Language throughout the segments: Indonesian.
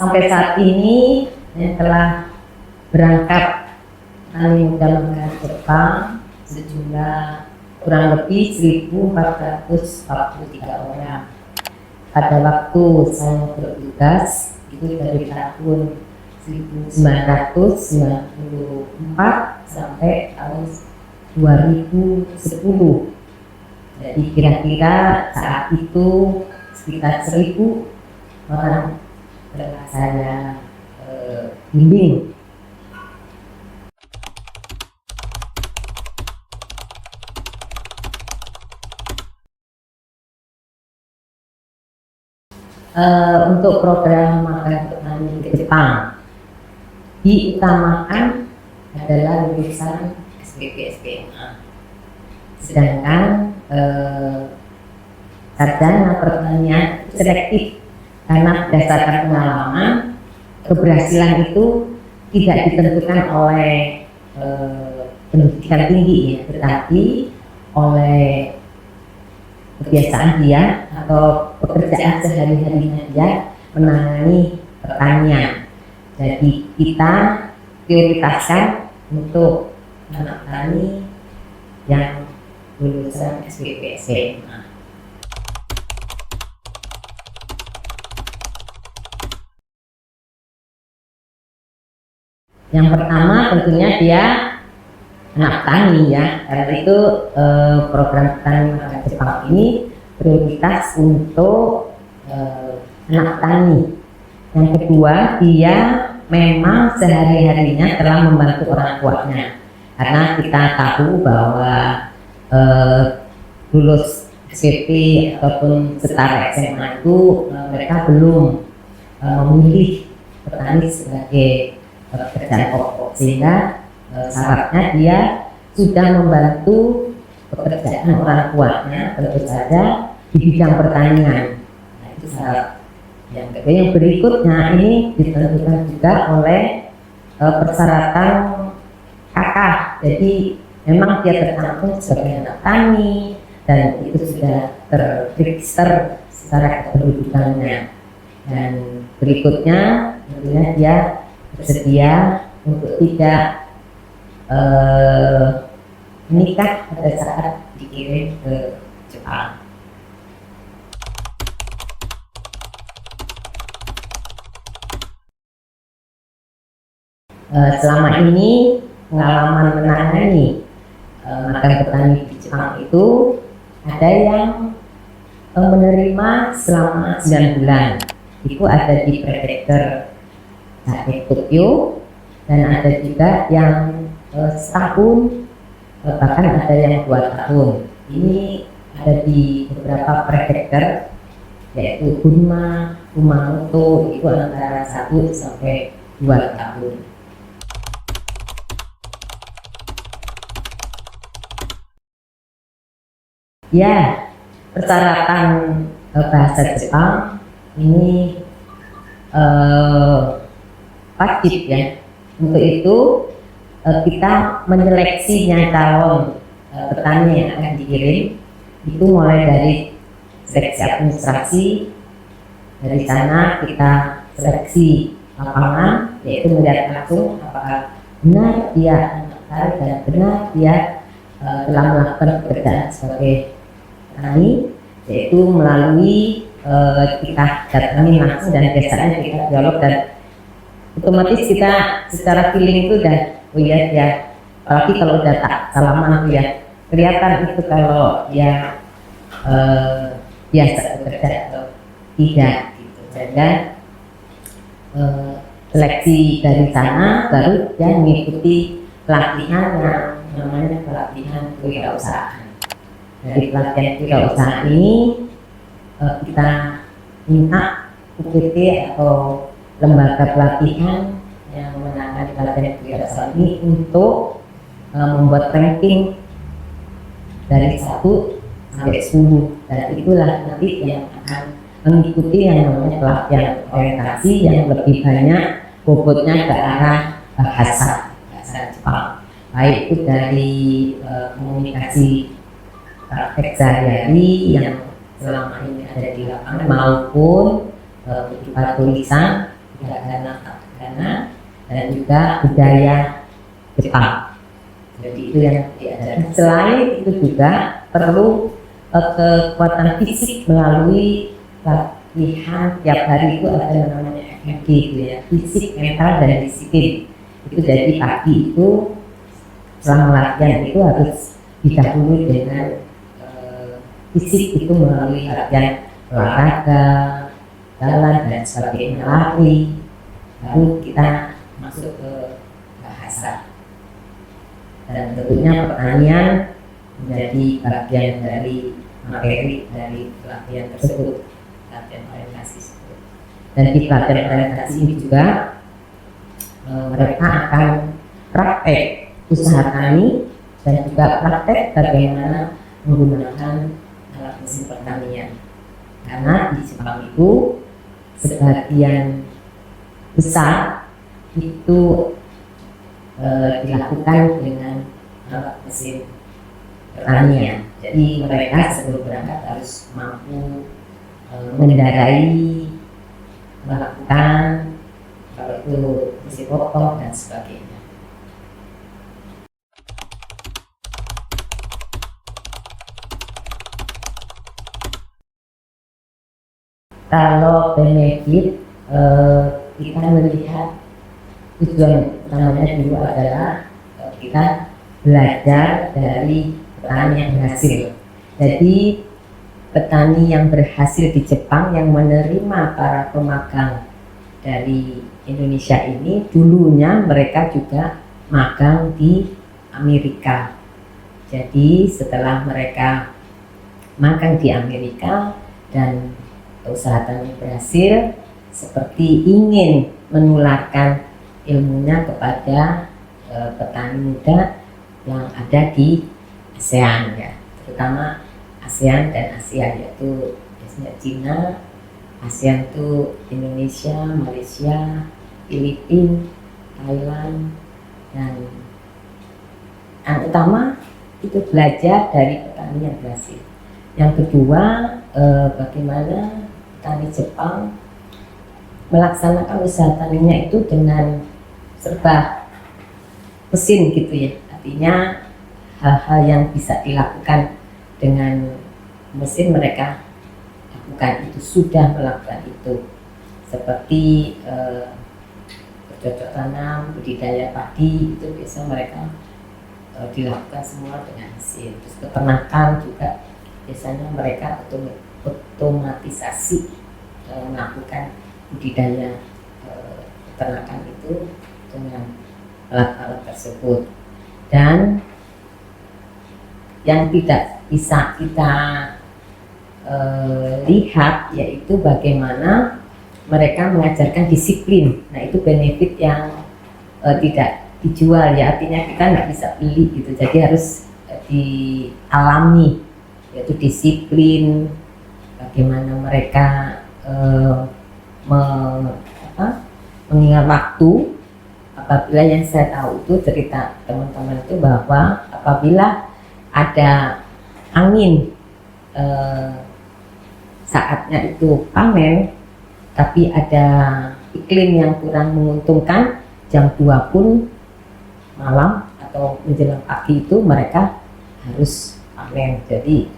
Sampai saat ini yang telah berangkat petani muda mangga Jepang sejumlah kurang lebih 1.443 orang. Pada waktu saya bertugas itu dari tahun 1994 sampai tahun 2010. Jadi kira-kira saat itu sekitar 1.000 orang telah saya bimbing. Untuk program magang petani ke Jepang diutamakan adalah lulusan SPP SMA, sedangkan sarjana pertanian selektif karena berdasarkan pengalaman. Keberhasilan itu tidak ditentukan oleh pendidikan tinggi ya, tetapi oleh kebiasaan dia atau pekerjaan sehari-harinya dia menangani pertanian. Jadi kita prioritaskan untuk anak tani yang lulusan SPP SMA. Yang pertama tentunya dia anak tani ya, karena itu program petani magang Jepang ini prioritas untuk anak tani. Yang kedua, dia memang sehari-harinya telah membantu orang tuanya, karena kita tahu bahwa lulus SMP ataupun setara SMA itu mereka belum memilih petani sebagai pekerjaan pokok, sehingga syaratnya dia sudah membantu pekerjaan orang tuanya tentu saja di bidang pertanian. Nah, itu syarat. Yang berikutnya ini ditentukan juga oleh persyaratan KK. Jadi memang dia tercantum sebagai anak tani dan itu sudah terregister secara kependudukannya. Dan berikutnya tentunya dia bersedia untuk tidak menikah pada saat dikirim ke Jepang. Selama ini pengalaman menangani magang petani di Jepang itu ada yang menerima selama 9 bulan. Itu ada di prefektur Tokyo, dan ada juga yang setahun, bahkan ada yang 2 tahun. Ini ada di beberapa prefektur, yaitu Gunma, Kumamoto, itu antara 1 sampai 2 tahun. Ya, persyaratan bahasa Jepang ini wajib ya. Untuk itu kita menyeleksinya calon petani yang akan dikirim itu mulai dari seleksi administrasi. Dari sana kita seleksi lapangan, yaitu melihat langsung apakah benar dia anak tani dan benar dia telah melakukan pekerjaan sebagai petani, yaitu melalui kita datangi langsung dan biasanya kita dialog, dan otomatis kita secara feeling itu udah, oh iya ya, apalagi kalau udah tak salaman tuh ya kelihatan itu kalau ya biasa bekerja atau tidak gitu. Sehingga seleksi dari sana baru dia mengikuti pelatihan yang namanya pelatihan kewirausahaan. Dari pelatihan kewirausahaan ini kita minta UPT atau lembaga pelatihan yang menangani pelatihan kewirausahaan ini untuk membuat ranking dari 1 sampai 10, dan itulah nanti yang akan mengikuti yang namanya pelatihan orientasi yang lebih banyak bobotnya ke arah bahasa Jepang, baik itu dari komunikasi praktek sehari-hari yang selama ini ada di lapangan maupun berupa tulisan, hiragana, dan juga budaya Jepang. Jadi itu yang diajarkan. Selain itu juga perlu kekuatan fisik melalui latihan tiap hari. Itu ada namanya FMD gitu ya, fisik, mental, dan disiplin. Itu jadi pagi itu selama latihan itu harus didahului dengan fisik, itu melalui latihan olahraga, jalan dan sebagainya, lari, baru kita masuk ke bahasa. Dan tentunya pertanian menjadi bagian dari materi dari pelatihan tersebut, pelatihan orientasi tersebut. Dan di pelatihan orientasi ini juga mereka akan praktek usaha tani dan juga praktek bagaimana menggunakan alat mesin pertanian. Karena di Jepang itu sebagian besar itu dilakukan dengan alat mesin pertanian. Jadi mereka sebelum berangkat harus mampu mengendarai, melakukan kalau itu mesin potong dan sebagainya. Kalau benefit kita melihat tujuan utamanya dulu adalah kita belajar dari petani yang berhasil. Jadi petani yang berhasil di Jepang yang menerima para pemagang dari Indonesia ini, dulunya mereka juga magang di Amerika. Jadi setelah mereka magang di Amerika dan usaha tani berhasil, seperti ingin menularkan ilmunya kepada petani muda yang ada di ASEAN ya, terutama ASEAN dan Asia, yaitu biasanya Cina, ASEAN itu Indonesia, Malaysia, Filipina, Thailand, dan yang utama itu belajar dari petani yang berhasil. Yang kedua, bagaimana petani Jepang melaksanakan usaha taninya itu dengan serba mesin gitu ya, artinya hal-hal yang bisa dilakukan dengan mesin mereka lakukan, itu sudah melakukan itu, seperti bercocok tanam, budidaya padi, itu biasa mereka dilakukan semua dengan mesin. Terus peternakan juga biasanya mereka otomatisasi melakukan budidaya peternakan itu dengan alat-alat tersebut. Dan yang tidak bisa kita lihat yaitu bagaimana mereka mengajarkan disiplin. Nah itu benefit yang tidak dijual ya, artinya kita nggak bisa beli gitu, jadi harus dialami, yaitu disiplin, bagaimana mereka mengingat waktu. Apabila yang saya tahu itu cerita teman-teman itu bahwa apabila ada angin saatnya itu panen, tapi ada iklim yang kurang menguntungkan, jam 2 pun malam atau menjelang pagi itu mereka harus panen. Jadi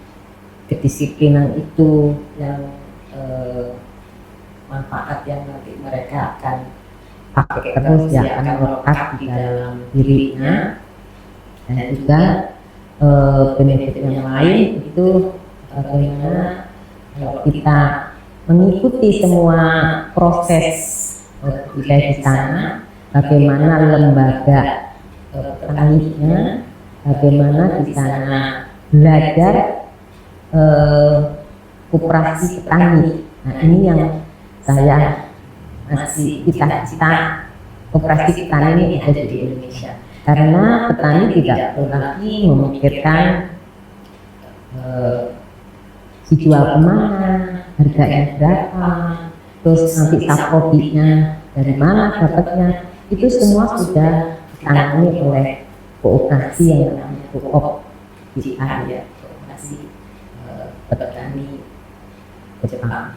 kedisiplinan itu yang manfaat yang nanti mereka akan pakai terus, yang akan melekat di dalam dirinya. Dan juga benefit yang lain itu bagaimana kalau kita mengikuti semua proses di sana, bagaimana lembaga petaninya, bagaimana di sana belajar koperasi petani. Nah ini yang saya masih cita-cita koperasi petani ini ada di Indonesia, karena petani tidak perlu lagi memikirkan dijual kemana, harganya berapa, terus nanti sapoginya dari mana dapatnya. Itu semua sudah ditangani oleh koperasi yang namanya Koop JA, ya, koperasi petani Jepang.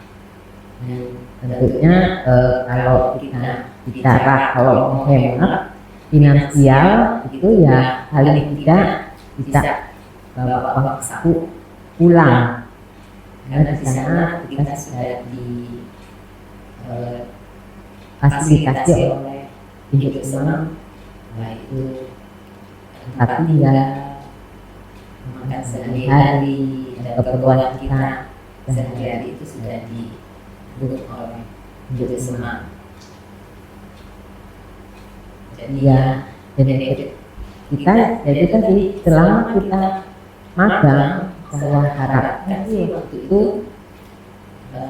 Dan tentunya kalau kita bicara kalau menghemat finansial itu ya paling tidak bisa bawa uang saku pulang, karena di sana kita sudah difasilitasi oleh induk semua, yaitu tempat tinggal, makan sehari-hari, dan keperluan kita sehari-hari itu sudah didukung oleh induk semua. Jadi ya benefit kita jadi tadi selama kita magang, saya harapkan sih waktu itu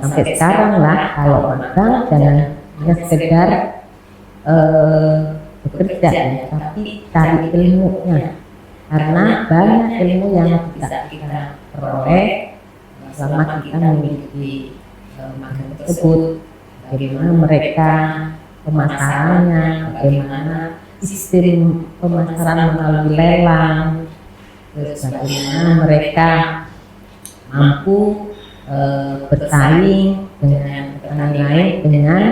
sampai sekarang lah, kalau magang jangan hanya sekedar bekerja ya, tapi cari ilmunya, karena banyak ilmu yang bisa kita peroleh selama kita mengikuti magang tersebut. Bagaimana mereka pemasarannya, bagaimana sistem pemasaran melalui lelang, terus bagaimana mereka mampu bersaing dengan petani lain dengan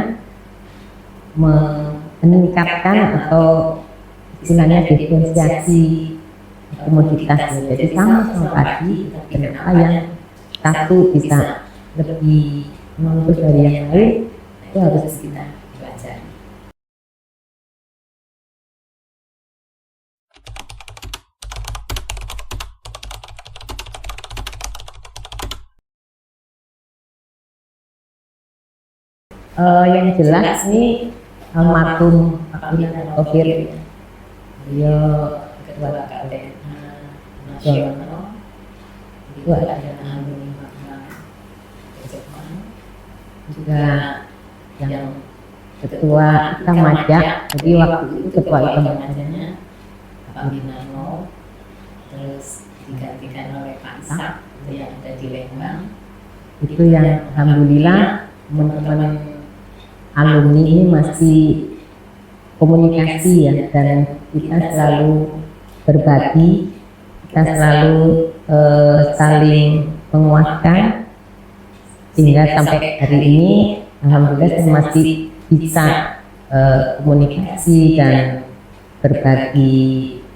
meningkatkan atau istilahnya diferensiasi komoditas. Jadi sama padi, kenapa yang satu bisa lebih mampu dari yang lain, itu harus kita pelajari. Yang jelas nih almarhum Pak Tauhir, beliau ketua KPN nasional, itu ada alumni Jepang, juga yang ketua Ikamaja. Jadi waktu itu ketua Ikamajanya Pak Winano, terus digantikan oleh Pak Isak yang ada di Lembang. Itu yang alhamdulillah teman-teman alumni ini masih komunikasi ya, dan kita selalu berbagi, kita selalu saling menguatkan, sehingga sampai hari ini alhamdulillah saya masih bisa komunikasi dan berbagi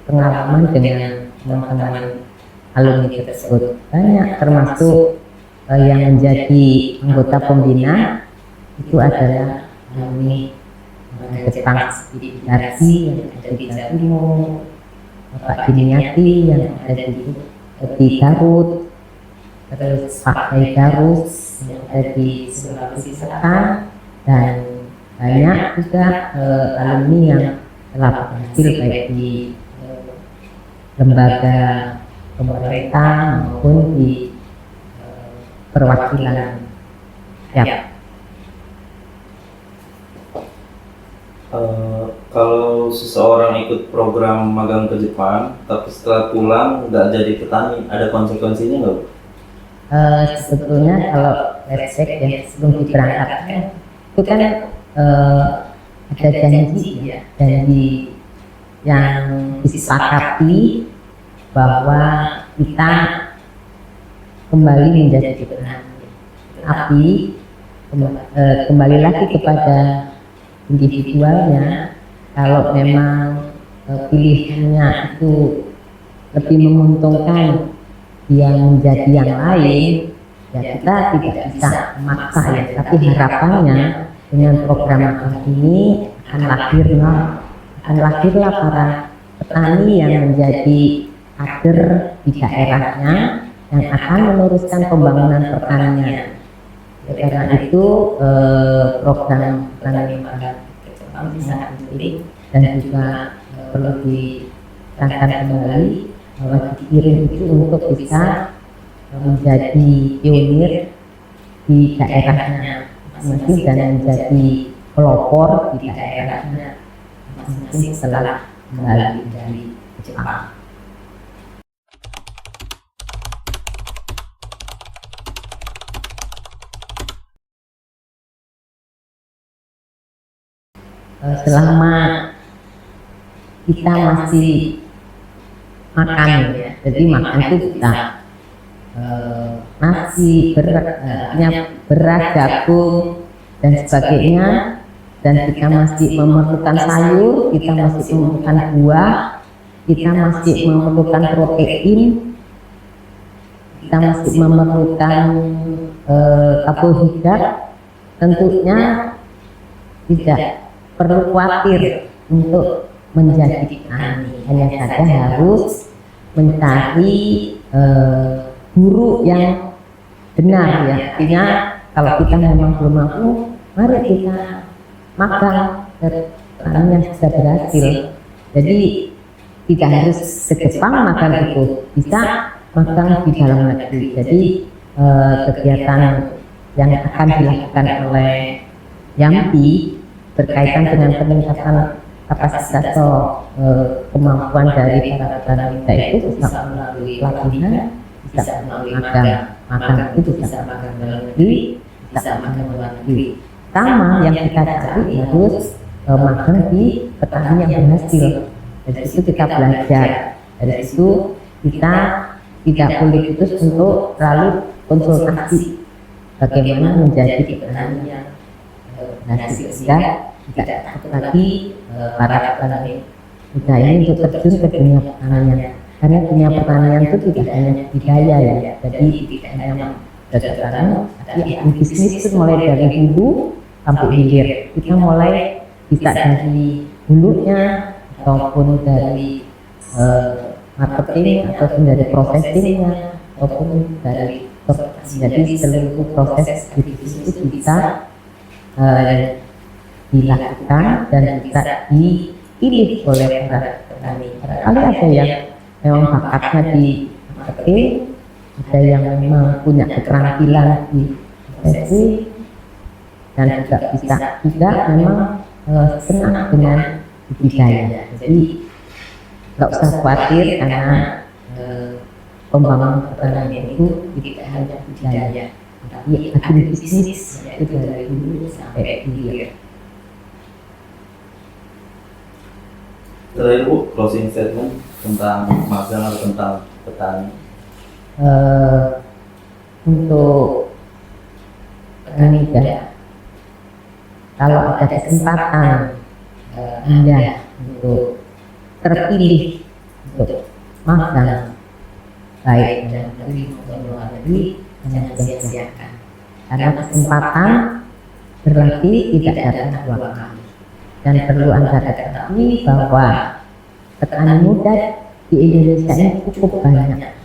pengalaman dengan teman-teman alumni tersebut. Banyak, termasuk yang menjadi anggota pembina itu adalah alumni Jepang Darsi yang ada di Jawa Timur, Bapak Diniati yang ada di Garut, terus Pak Darus yang ada di Sulawesi Selatan, dan banyak juga alumni yang telah berhasil baik di lembaga pemerintah maupun di perwakilan ya. Kalau seseorang ikut program magang ke Jepang, tapi setelah pulang nggak jadi petani, ada konsekuensinya nggak, Bu? Sebetulnya kalau let's say ya, sebelum diberangkatkan itu kan ada janji ya, janji yang disepakati bahwa kita kembali menjadi petani. Tapi kembali lagi kepada individualnya, kalau memang pilihannya itu lebih menguntungkan dia menjadi yang lain, ya kita tidak bisa memaksa ya. Tapi harapannya dengan program magang ini akan lahirlah para petani yang menjadi kader di daerahnya, yang akan meneruskan pembangunan pertanian. Karena itu program petani magang ke Jepang sangat penting, dan juga perlu ditekankan kembali bahwa dikirim itu untuk bisa menjadi pionir di daerahnya masing-masing dan menjadi pelopor di daerahnya masing-masing setelah kembali dari Jepang. Selama kita masih makan, ya, jadi makan itu kita nasi, beras, jagung dan sebagainya, dan kita masih memerlukan sayur, kita masih memerlukan buah, kita masih memerlukan protein, kita masih memerlukan karbohidrat. Tentunya tidak perlu khawatir untuk menjadi petani, hanya saja harus mencari guru yang benar, ya. Artinya kalau kita memang belum mampu, mari kita magang ke petani yang sudah berhasil. Jadi tidak harus ke Jepang magang itu, bisa magang di dalam negeri. Jadi kegiatan yang akan dilakukan oleh Yampi berkaitan dengan peningkatan kapasitas atau kemampuan dari para petani muda itu bisa melalui pelatihan, bisa melalui magang itu bisa magang dalam negeri, bisa magang luar negeri. Sama yang kita cari harus magang di petani yang berhasil. Dari situ kita belajar, dari situ kita tidak boleh putus untuk lalu konsultasi bagaimana menjadi petani yang berhasil, sehingga tidak takut lagi para petani muda ini untuk terjun ke dunia pertanian, karena dunia pertanian itu tidak hanya budidaya, ya. Jadi tidak hanya bertanian, tapi bisnis itu mulai dari hulu sampai hilir. Kita mulai bisa dari hulunya ataupun dari marketing ataupun dari processingnya ataupun dari jadi seluruh proses bisnis itu bisa dilakukan dan bisa dipilih oleh para petani. Barangkali ada yang memang bakatnya di marketing, ada yang memang punya keterampilan di prosesi, dan juga bisa juga memang senang dengan budidaya. Jadi nggak usah khawatir, karena pembangunan pertanian itu tidak hanya budidaya, tapi agribisnis itu dari hulu sampai hilir. Terakhir Bu, closing statement tentang magang atau tentang petani. Untuk petani muda, kalau ada kesempatan Anda untuk terpilih untuk magang baik dalam negeri maupun luar negeri, jangan sia-siakan, karena kesempatan berarti tidak datang dua kali. Dan perlu Anda ketahui bahwa petani muda di Indonesia ini cukup banyak,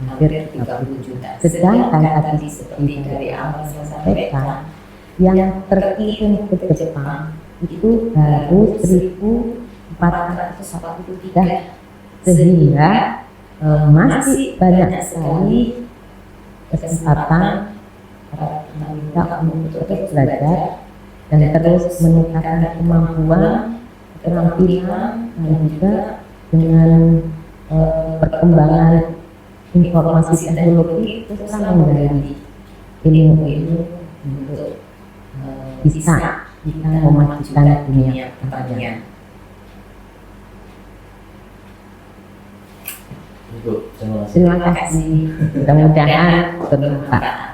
hampir 30 juta. Sedangkan tadi seperti dari awal saya sampaikan, yang terkirim ke Jepang itu baru 1.443, sehingga masih banyak sekali kesempatan para petani muda untuk terus belajar dan terus meningkatkan kemampuan, keterampilan, dan juga dengan perkembangan informasi teknologi terus menggali ilmu-ilmu untuk bisa memajukan dunia pertanian. Terima kasih. Mudah-mudahan bermanfaat.